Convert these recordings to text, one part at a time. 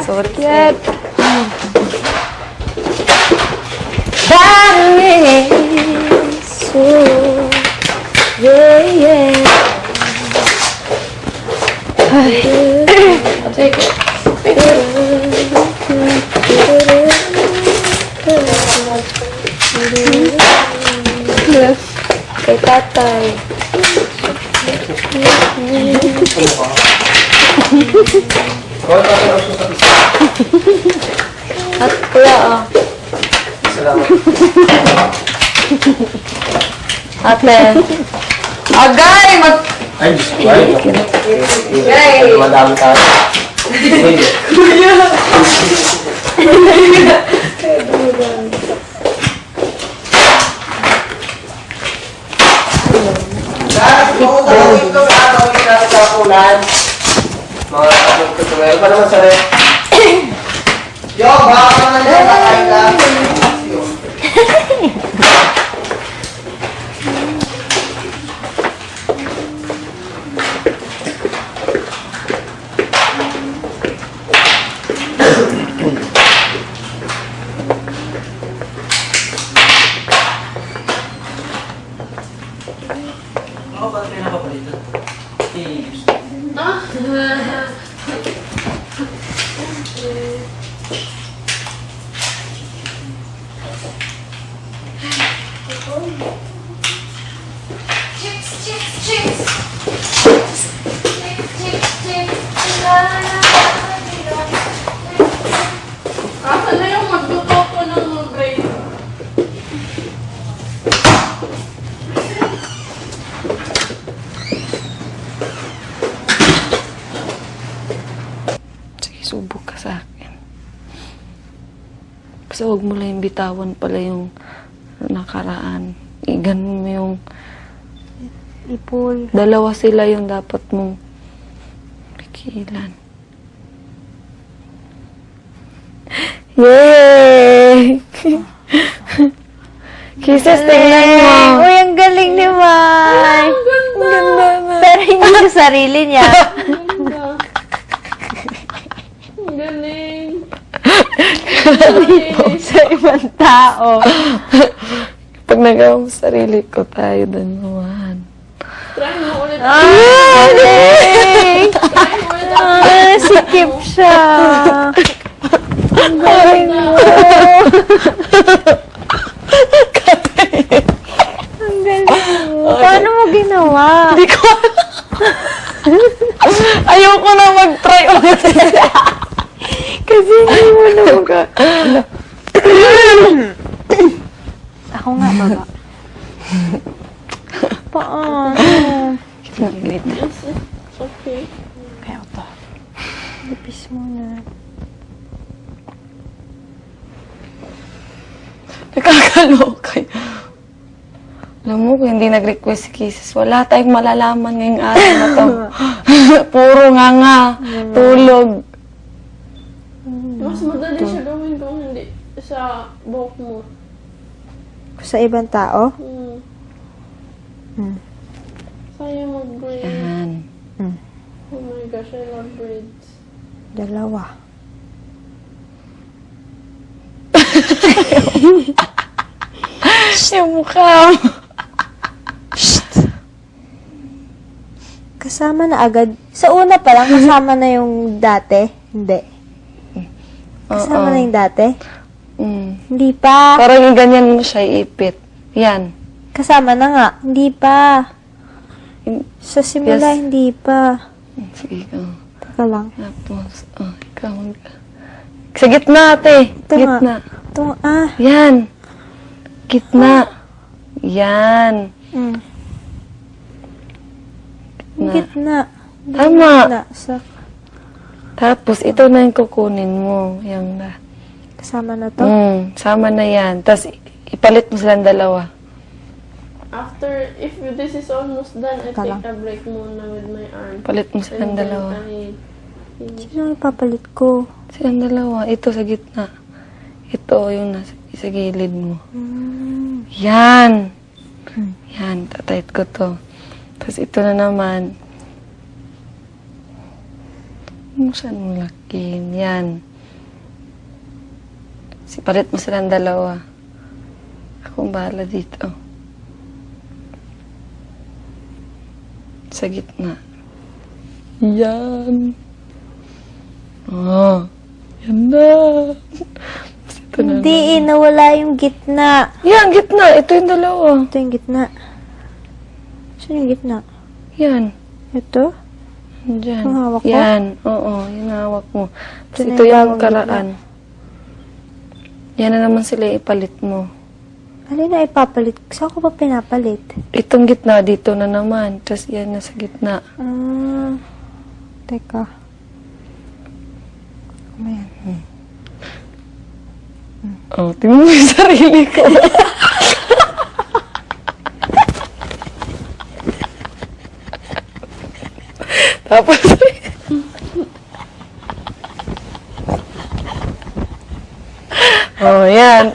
Sorry. Yep. So, yeah. I'll take it. Kay tatay. At kuya, oh. Salamat. Ate. Agay! Ay, Diyos ko. Ay, madami tayo. Kuya! Mga kapit ko tuwel. Pa naman sa rin. Yo, baka ka naman dyan. Kakain lang. Ako ba rin napapalitan? Asa na yung magdutoto ng brain? Sige, subok ka sa akin. Kasi huwag mo lang bitawan pala yung nakaraan. Ganun mo yung Ipol. dalawa sila yung dapat mong pigilan. Yay! Kisses, tingnan mo. Uy, ang galing ni Mai. Ang ganda na. Pero hindi sa sarili niya. Ang galing. Sa ibang tao. Pag nagawa mo sarili ko, tayo doon naman. Try mo ulit. Galing! Try mo ulit. Sikip siya. Ang galing mo. Ang galing mo. Paano mo ginawa? Hindi ko ayoko na mag-try ulit. Kasi hindi mo na mga... Ako nga, baba. Paano? Okay. Kaya ito. Lipis muna. Nakakalokay. Alam mo, kung hindi nag-request si Kisses, wala tayong malalaman ngayong araw na to. Puro nga, tulog. Mas madali siya gawin kung hindi sa buhok mo. Sa ibang tao? Sayang mag-braid. Yan. Oh my gosh, I love braids. Dalawa. Yung mukha mo. Kasama na agad. Sa una pa lang, kasama na yung dati? Hindi. Kasama na yung dati? Hindi pa. Parang yung ganyan mo siya iipit. Yan. Kasama na nga. Hindi pa. Sa simula, Yes. hindi pa. Sige, Teka lang. Tapos, ikaw. Sa gitna, ate. Ito nga. Gitna. Ito, Yan. Gitna. Yan. Gitna. Tama. Gitna. Tapos, ito na yung kukunin mo. Yung na. Kasama na to? Sama na yan. Tapos, ipalit mo silang dalawa. After, if this is almost done, I Teka take lang. a break muna with my arm. Palit mo silang And then dalawa. I finish. Sino ang ipapalit ko? Silang dalawa. Ito sa gitna. Ito yung nasa sa gilid mo. Yan. Yan. Tatayt ko to. Tapos ito na naman. Saan mo lakin? Yan. Palit mo silang dalawa. Akong bahala dito. Sa gitna. Yan. Oh. Yan na. Ito na. Hindi, nawala yung gitna. Yan, gitna. Ito yung dalawa. Ito yung gitna. Saan yung gitna? Yan. Ito? Diyan. Ang hawak ko? Yan. Oo, yung hawak mo. Tapos Ito na ito yung yung bagong karaan. Yan na naman sila ipalit mo. Alin na ipapalit? Saan ko ba pinapalit? Itong gitna, dito na naman. Tapos yan na sa gitna. Teka. Ayan. Oh, tingnan mo yung sarili ko. Tapos, oh, yan.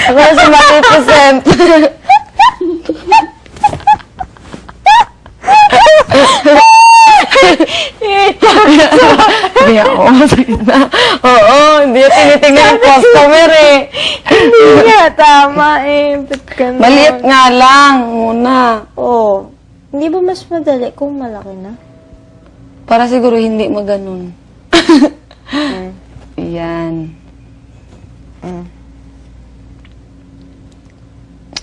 Ako si Malificent. Hindi ako masakit na. Oo, hindi yung tinitingnan ng customer eh. Hindi nga, tama eh. Ba't ganun? Maliit nga lang muna. Oh. Hindi ba mas madali kung malaki na? Para siguro hindi maganon. Yan.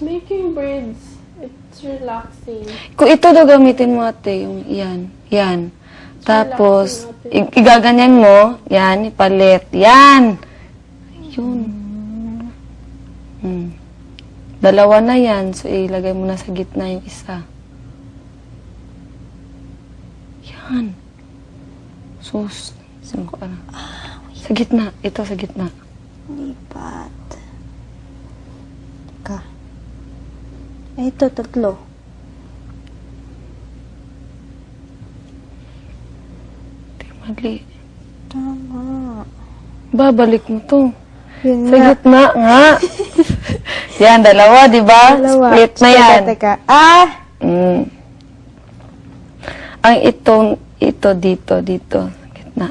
Making braids, it's relaxing. Kung ito daw gamitin mo ate, yung yan. Yan. Tapos, relaxing igaganyan mo, yan, ipalit. Yan! Yun. Dalawa na yan, so ilagay mo na sa gitna yung isa. Yan. Sus. Saan ko ano? Sa gitna. Ito sa gitna. Lipat. Teka. Eh, ito, tatlo. Di mali. Tama. Babalik mo to. Yun Sa nga. gitna nga. Yan, dalawa, di ba? Dalawa. Split na yan. Teka. Ah! Ang ito dito, sa gitna.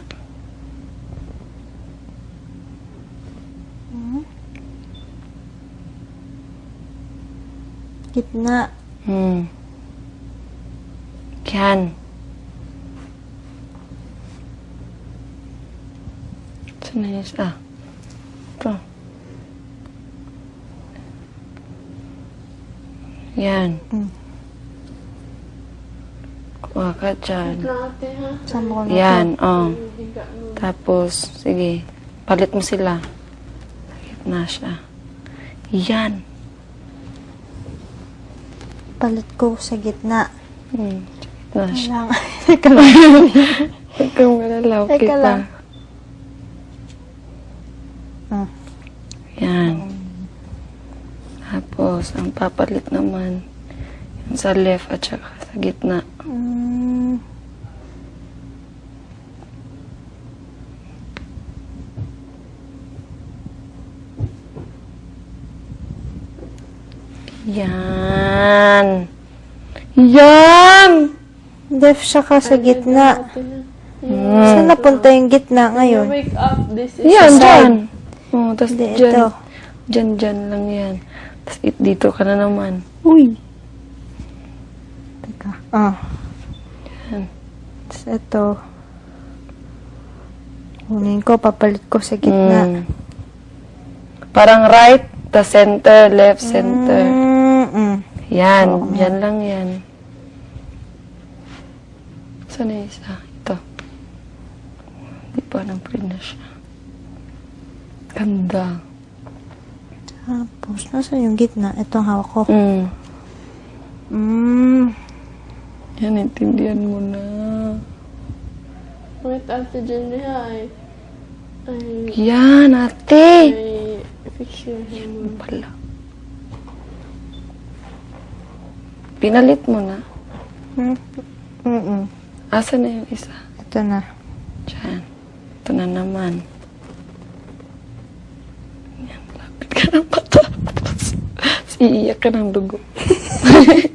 Gitna. Yan. Saan na yun? Ah. Ito. Yan. Kuha ka dyan. Natin ha. Saan mo ko na Yan, oh. Higa mo. Tapos, sige. Palit mo sila. Sa gitna siya. Yan. palit ko sa gitna. Sa gitna siya. Kailangan. Teka lang. Huwag kang malalaw. Teka lang. Yan. Tapos, ang papalit naman, yung sa left at saka sa gitna. Yan. Yan! Left siya ka sa gitna. Natin, Saan napunta yung gitna ha. ngayon? Wake up, this is Yan, Sa dyan. side. Oh, tapos Hindi, dyan. ito. Dyan lang yan. Tapos dito ka na naman. Uy. Teka. Yan. Tapos ito. Kunin ko, papalit ko sa gitna. Parang right, the center, left, center. Yan. Oo, Yan lang yan. Saan na yung isa? Ito. Hindi pa nang print na siya. Ganda. Tapos, nasa yung gitna? Ito ang hawak ko. Yan, intindihan mo na. Wait, Ate Jenny, ay Yan, ate! fix your hair mo. Pala. Pinalit mo na. Asa na yung isa? Ito na. Diyan. Ito na naman. Yan, lapit ka ng mata. Tapos, iiyak ka ng dugo.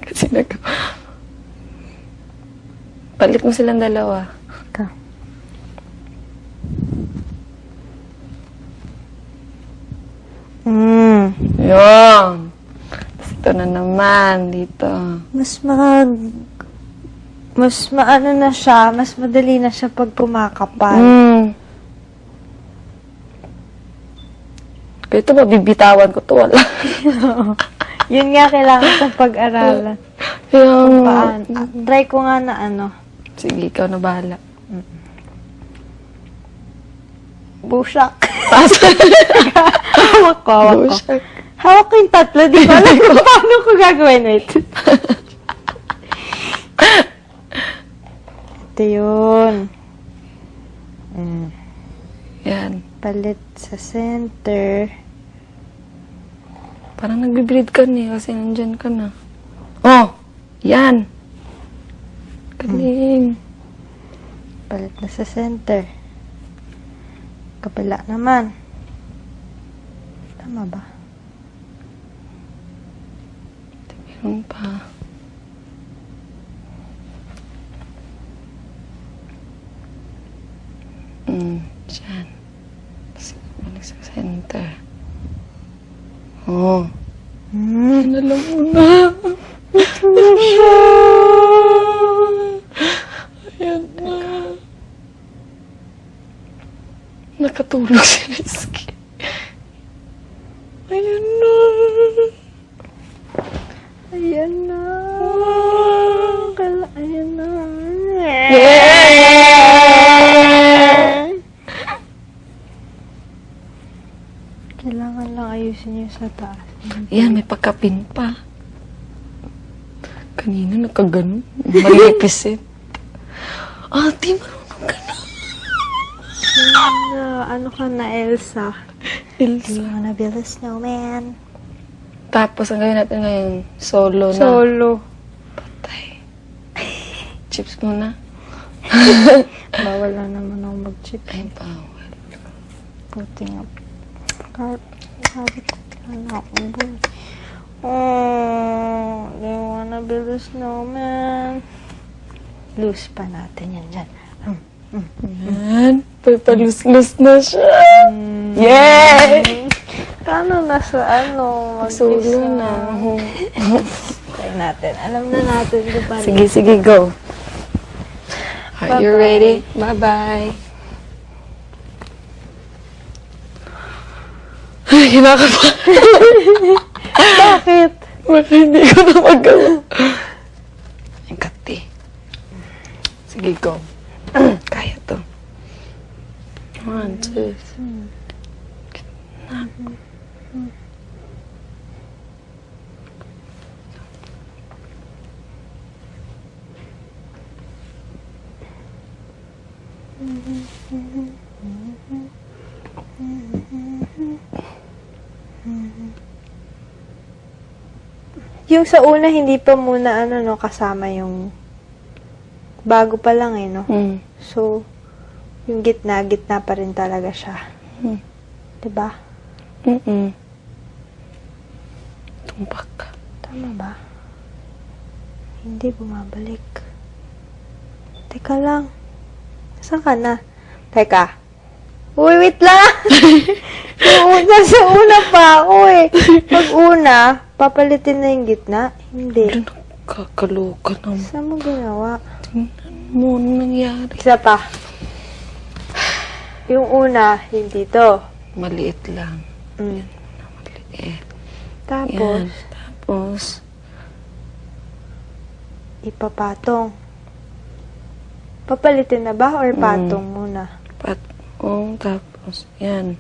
Kasi palit mo silang dalawa. Teka. Yun. Tapos ito na naman, dito. Mas maano na siya, mas madali na siya pag pumakapal. Kaya ito, mabibitawan ko to, wala. Yun nga kailangan sa pag-aralan. Yung... Try ko nga na ano. Sige, ikaw na bahala. Bushak. Hawak ko. Bushak. Hawak ko yung tatlo, di ba? Alam ko paano ko gagawin. Wait. Ito yun. Yan. Palit sa center. Parang nagbe-bleed ka niya kasi nandyan ka na. Oh! Yan! Galing. Palit na sa center. Kabila naman. Tama ba? Meron pa. Diyan. Tapos, balik sa center. Oh. Alam mo na. Ito na siya. Ayan na. Nakatulog si Rizky. Ayan na. Ayan na. Ayan na. Kailangan lang ayusin yung sa taas. Yan, may pagkapin pa. Kanina nakaganon. Malipis eh. Ate, marunong ka na. Ano ka na, Elsa? Do you wanna build a snowman? Tapos, ang gawin natin ngayon, solo na. Solo. Patay. Chips muna. Bawal na naman ako mag-chip. Ay, bawal. Puti nga. Sabi ko, na ako boy. Oh, do you wanna build a snowman? Loose pa natin yan dyan. Yan. Papalus-lus na siya. Yay! Paano nasa ano? Solo na. Try natin. Alam na natin kung paano. Sige, go. Are you ready? Bye-bye. Ay, hinakabahan. Bakit? Baka hindi ko na magawa. Ang kati. Sige, go. Kaya to. 1, 2, 3. Yung sa una, hindi pa muna ano, no, kasama yung bago pa lang eh, no? So, yung gitna pa rin talaga siya. Diba? Tumpak. Tama ba? Hindi bumabalik. Teka lang. Saan ka na? Teka. Uy, wait lang! Sa una pa ako eh. Pag una, papalitin na yung gitna. Hindi. Kakaloka naman. Saan mo ginawa? Tingnan mo, ano nangyari? Isa pa. Yung una, hindi to. Maliit lang. Maliit. Tapos, Yan. Tapos, ipapatong. Papalitin na ba or patong muna? tapos, yan.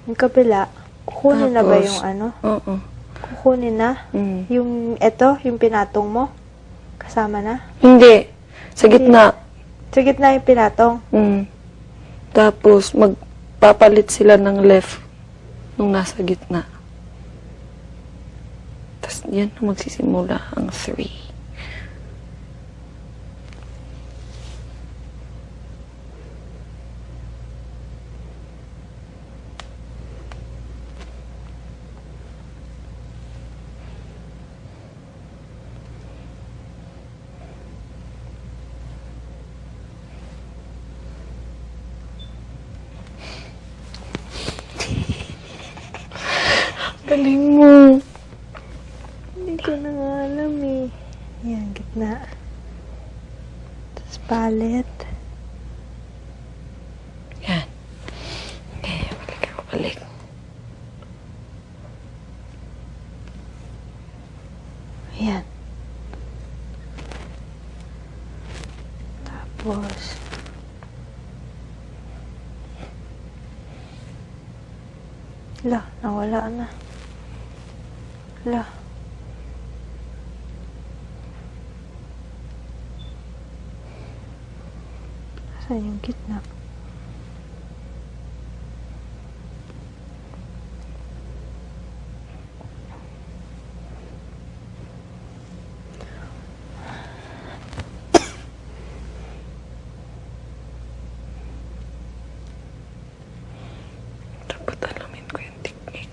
Yung kabila, kukunin na ba Tapos, yung ano? Oo. Kukunin na? Yung, yung pinatong mo? Kasama na? Hindi. Sa gitna. Sa gitna yung pinatong? Tapos, magpapalit sila ng left nung nasa gitna. Tapos, yan na magsisimula ang 3. Galing mo. Hindi ko na nga alam eh. Yan, gitna. Tapos palit. Yan. Okay, balik ako, balik. Ayan. Tapos, nawala na. Saan yung gitna? Dapat alamin ko yung technique.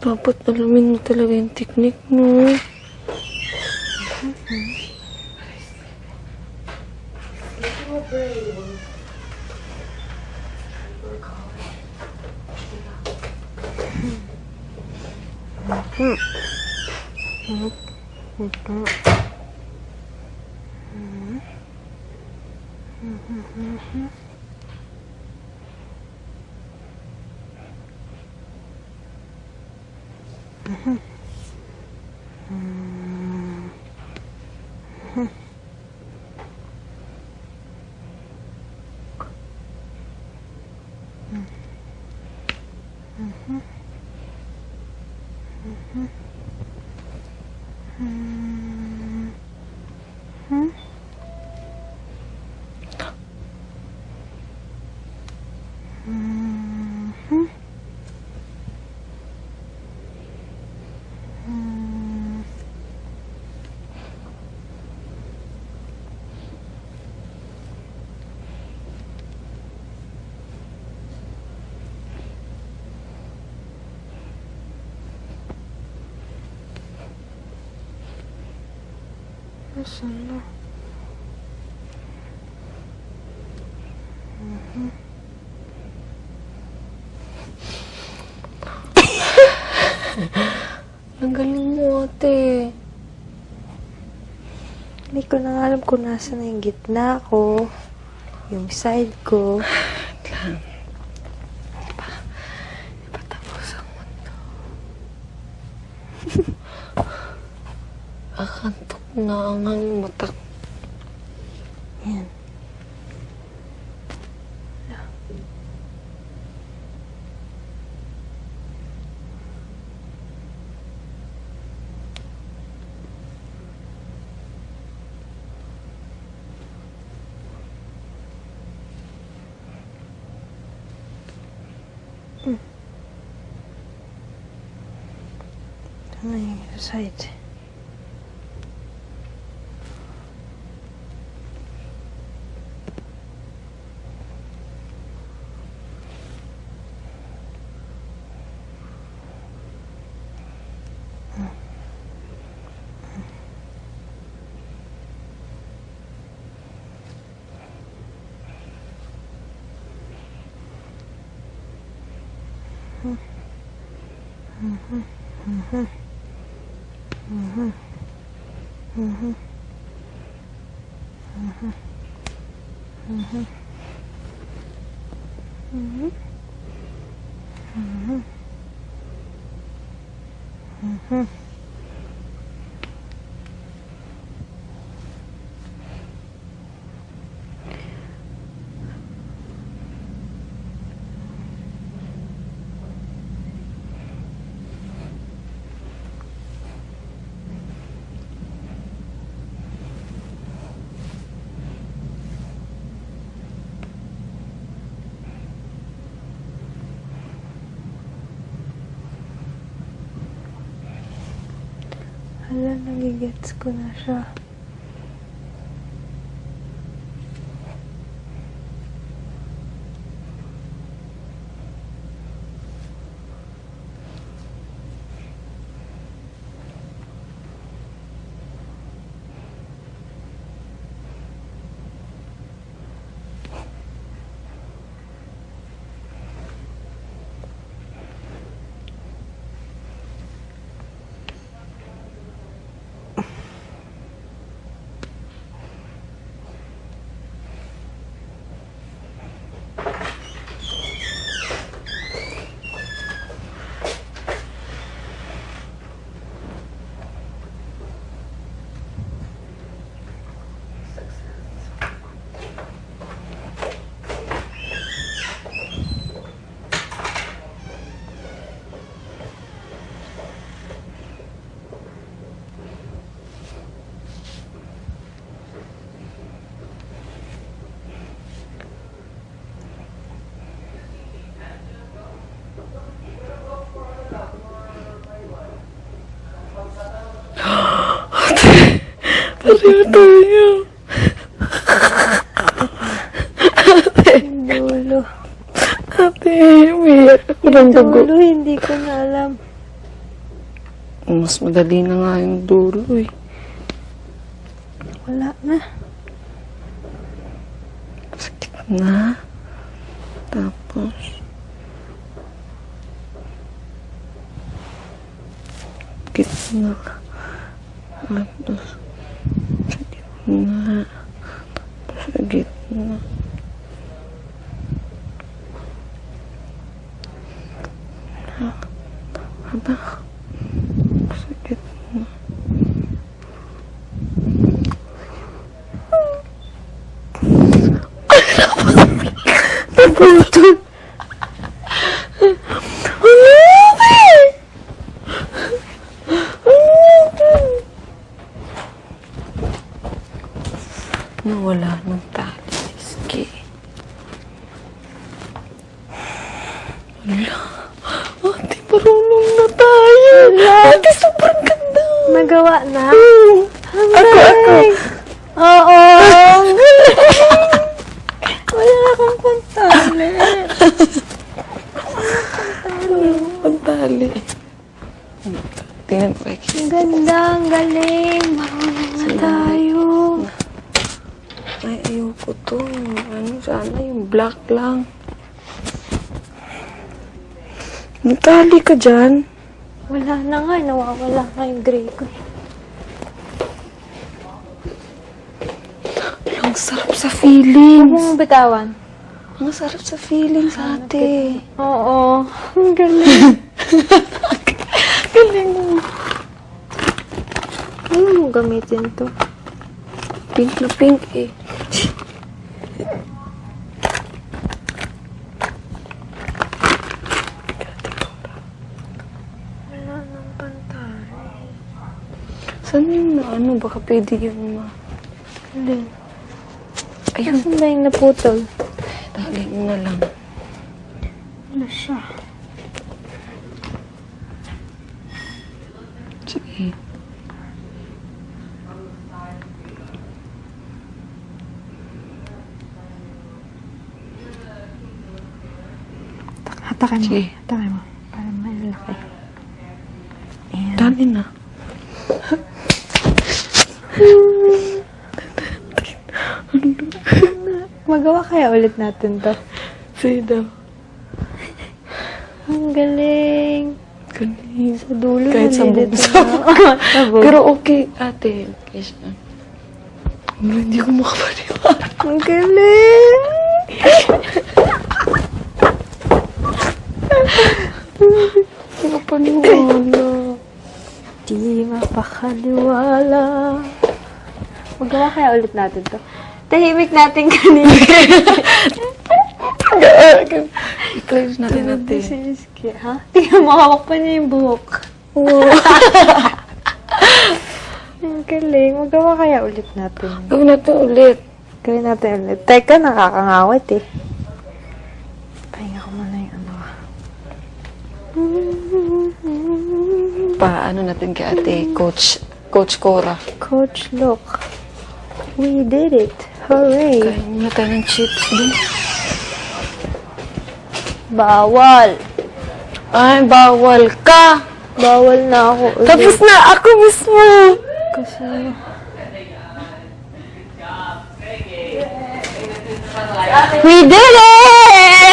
Dapat alamin mo talaga yung technique mo. Nasaan na? Ang galing mo, ate. Hindi ko na nga alam kung nasa na yung gitna ko. Yung side ko. Ipatapos ang mundo. Akantok na ang mata. Yan. Ano yung side? Hala, nagigets ko na siya. Pareho tayo. Yung dulo. Ate, umiyak ako ng dugo. Dulo, hindi ko na alam. Mas madali na nga yung dulo eh. Wala na. Sakit na. Tapos, gitna. Tapos, sa gitna. Tapos, sa gitna. Haba. Sa gitna. Naputol. Nawala ng tali. Iski. Wala. Ate, marunong na tayo. Ate, sobrang ganda. Nagawa na? Ako. Oo. Wala akong pantali. Pantali. Tingnan ko, X. Ang ganda, ang galing. Marunong na tayo. Ay, ayoko to. Ano, sana yung black lang. Natali ka dyan. Wala na nga, nawawala nga yung gray ko. Ang sarap sa Huwag feelings. mong bitawan. Ang sarap sa feelings, ate. Oo. Ang galing. Galing mo. Ano mo gamitin to? Pink na pink eh. Wala nang pantali. Saan yung na ano? Baka pwede yung Alin? Ayun. Saan ba yung naputol? Tali mo na lang. Wala siya. Sige. Hatakan mo. Sige. Hatakan mo. Para malaki. Ayan. Dali na. Magawa kaya ulit natin to. Sige daw. Ang galing. Galing. Sa dulo Kahit sa nandito bugso. na. Sa bugso. Pero okay, ate. Okay siya. Pero hindi ko makapaniwala. Ang galing. Hindi ko paniwala. Di mapakaliwala. Magawa kaya ulit natin to. Tahimik natin kanina. I-close natin natin. Siniski, ha? Tingnan mo, hawak pa niya yung buhok. Oo. Ang galing. Magawa kaya ulit natin. Gawin natin ulit. Gawin natin ulit. Teka, nakakangawit eh. Pahinga ko muna yung ano. Paano natin kay ate, Coach Cora. Coach, look. We did it. Hooray. Kain muna tayo ng chips din. Bawal. Ay, bawal ka. Bawal na ako ulit. Tapos na ako mismo. Kasi, we did it!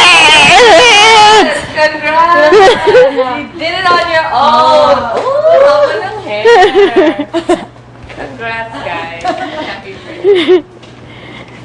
Congrats! You did it on your own! Ooh, haba ng hair! Congrats, guys. Happy birthday.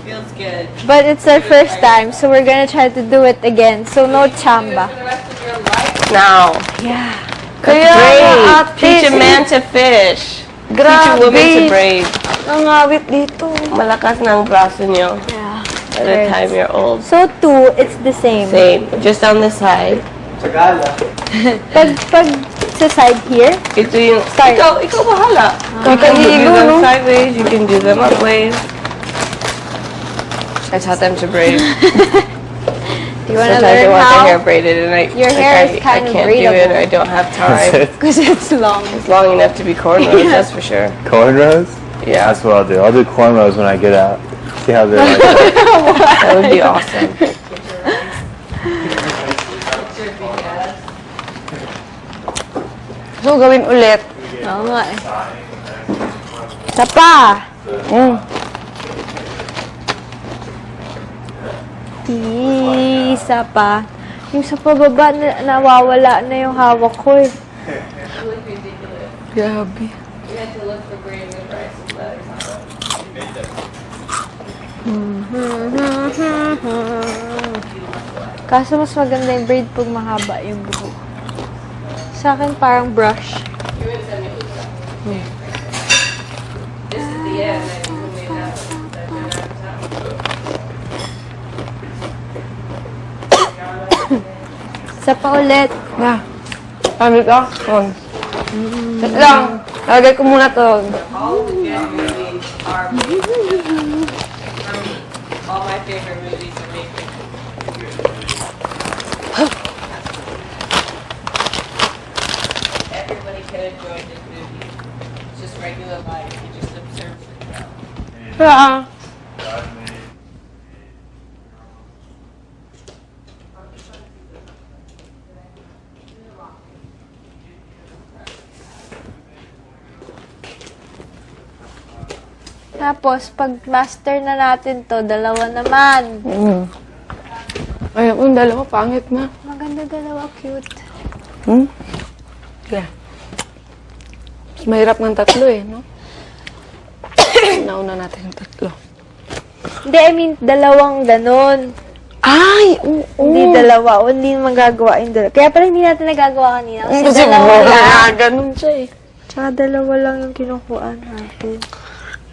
Feels good. But it's our first time, so we're gonna try to do it again. So no chamba. For the rest of your life now. Yeah. Kaya nga, ate. Teach a man to fish. Teach a Grabe. woman to brave. Nangawit dito. Malakas na ang braso niyo Yeah. by the time you're old. So two, it's the same. Same. Just on the side. Sagala. Pag sa side here, Ito yung... Start. Ikaw bahala. You can do Kakahilo, them no? sideways. You can do them upways. I taught them to braid. do you wanna Sometimes I learn want their hair how? braided and Your hair is kind I of can't do it or I braidable. don't have time. Because it's long. It's long enough to be cornrows, that's for sure. Cornrows? Yeah, that's what I'll do. I'll do cornrows when I get out. See how they're like. That would be awesome. So, gawin ulit. Oo nga eh. Isa pa! Isa pa. Yung sa pababa, nawawala na yung hawak ko eh. Grabe. We had to look for brand new rice and letters. Kaso mas maganda yung braid pag mahaba yung buhok. Sa akin parang brush. You would send me this. This is the end. And you made that Isa pa ulit. Na. Ano ito? Wait lang. Lagay ko muna to. all the good movies are made from all my favorite movies are made from everybody can enjoy this movie. It's just regular life. You just observe it. Ah. Tapos, pag master na natin to, dalawa naman. Ay, yung dalawa, pangit na. Maganda dalawa, cute. Yeah. Mas mahirap ng tatlo eh, no? Nauna natin yung tatlo. Hindi, I mean, dalawang ganon. Ay! Oo! Hindi dalawa. O, hindi magagawa yung dalawa. Kaya pala hindi natin nagagawa kanina. Kasi dalawa lang. Ganun siya eh. Tsaka dalawa lang yung kinukuha natin.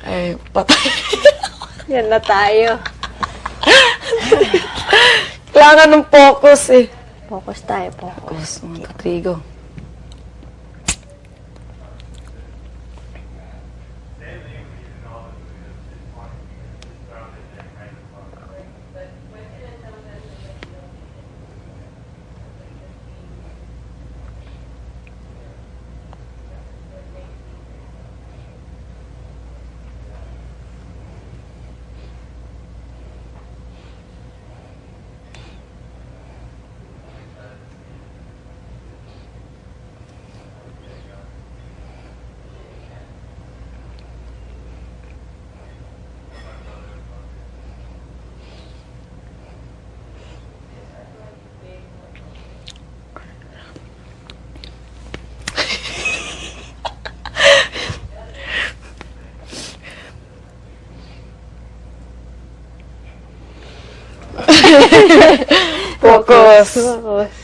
Ay, patay. Yan na tayo. Kailangan ng focus eh. Focus tayo, focus. Focus, mga katrigo. Focus. Focus.